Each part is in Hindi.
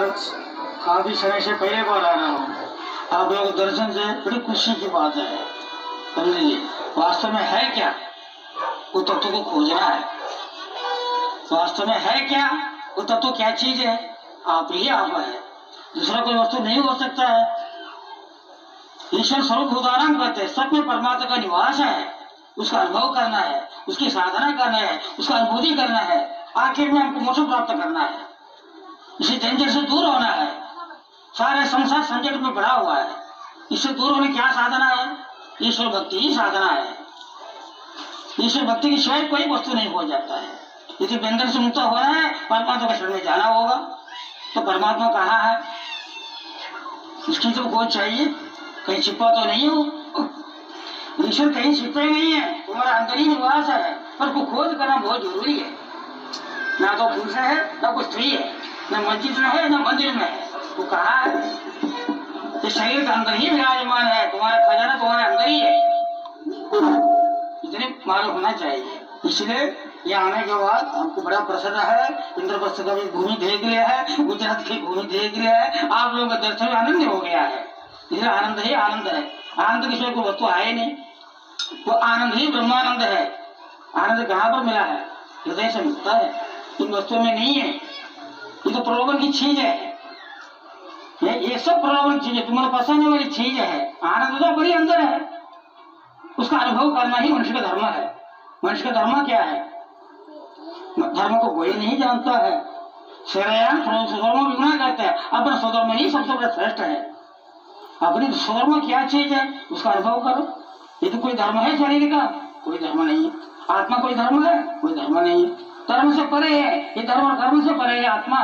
काफी समय से पहले बार आ रहा हूँ। आप लोग दर्शन से बड़ी खुशी की बात है। समझिए वास्तव में है क्या, वो तत्व को खोजना है। वास्तव में है क्या, वो तत्व क्या चीज है? आप ही आप है, दूसरा कोई वस्तु नहीं हो सकता है। ईश्वर स्वरूप उदाहरण कहते हैं, सब में परमात्मा का निवास है। उसका अनुभव करना है, उसकी साधना करना है, उसका अनुभूति करना है, आखिर में हमको मोक्ष प्राप्त करना है। इसी झंझट से दूर होना है। सारे संसार संकट में पड़ा हुआ है, इससे दूर होने क्या साधना है? ईश्वर भक्ति ही साधना है। ईश्वर भक्ति की सिवाय कोई वस्तु नहीं हो जाता है। यदि बंधन से मुक्त होना है, परमात्मा के शरण में जाना होगा। तो परमात्मा कहाँ है? इसकी तो खोज चाहिए, कहीं छिपा तो नहीं हो। ईश्वर कहीं छिपे नहीं है, तुम्हारा अंदर ही निवास है, पर उसको खोज करना बहुत जरूरी है। ना तो पुरुष है, ना कोई स्त्री है, न मस्जिद में है, न मंदिर में है। तो कहा है कि शरीर के अंदर ही विराजमान है, तुम्हारा खजाना तुम्हारे अंदर ही है। इतने मालूम होना चाहिए। इसलिए ये आने के बाद हमको बड़ा प्रसन्न है। इंद्रप्रस्थ का भी भूमि देख लिया है, गुजरात की भूमि देख लिया है, आप लोगों का दर्शन में आनंद हो गया है। इसलिए आनंद ही आनंद है। आनंद की सिवाय कोई वस्तु आए नहीं। वो आनंद ही ब्रह्मानंद है। आनंद कहाँ पर मिला है? हृदय से मिलता है, इन वस्तुओं में नहीं है। ये तो प्रलोभन की चीज है, ये सब प्रलोभन चीज है, तुम्हारे पसंद वाली चीज है। आनंद तो बड़ी अंदर है, उसका अनुभव करना ही मनुष्य का धर्म है। मनुष्य का धर्म क्या है? धर्म को कोई नहीं जानता है। श्रेयान स्वधर्म विगुणा कहते हैं, अपना स्वधर्म ही सबसे बड़ा श्रेष्ठ है। अपनी स्वधर्म क्या चीज है, उसका अनुभव करो। ये तो कोई धर्म है शरीर का? कोई धर्म नहीं है। आत्मा कोई धर्म है? कोई धर्म नहीं है। धर्म से परे है ये, धर्म और कर्म से परे है आत्मा।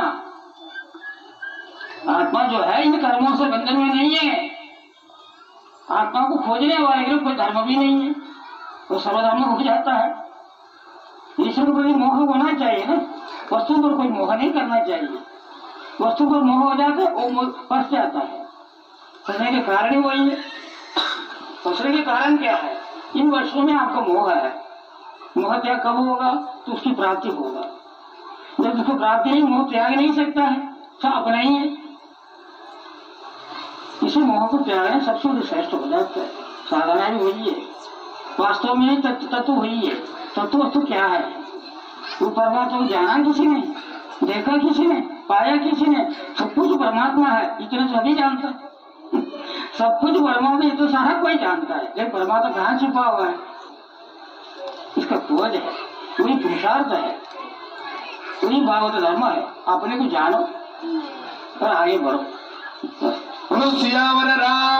आत्मा जो है इन कर्मों से बंधन में नहीं है। आत्मा को खोजने वाले के लिए कोई धर्म भी नहीं है, वो सर्वधर्म हो जाता है। ईश्वर को भी मोह होना चाहिए ना, वस्तु पर कोई मोह नहीं करना चाहिए। वस्तु पर मोह हो जाता है, वो फंस जाता है। फंसने के कारण ही वही है। फंसने के कारण क्या है? इन वस्तुओं में आपको मोह है। मोह त्याग कब होगा? तो उसकी प्राप्ति होगा। जब उसको प्राप्ति नहीं, मोह त्याग नहीं सकता है, सब अपना ही है। इसी मोह को त्यागना सबसे श्रेष्ठ हो जाता है। साधना भी वही है, वास्तव में तत्व वही है। तत्व वस्तु क्या है? वो परमात्मा को जाना किसी ने, देखा किसी ने, पाया किसी ने? सब कुछ परमात्मा है, इतना सभी जानता है। सब कुछ परमात्मा, ये तो सारा कोई जानता है, लेकिन परमात्मा कहाँ छुपा हुआ है? इसका खोज है, पूरी पुरुषार्थ है, पूरी भागवत धर्म है। अपने को जानो और आगे बढ़ो। सियावर राम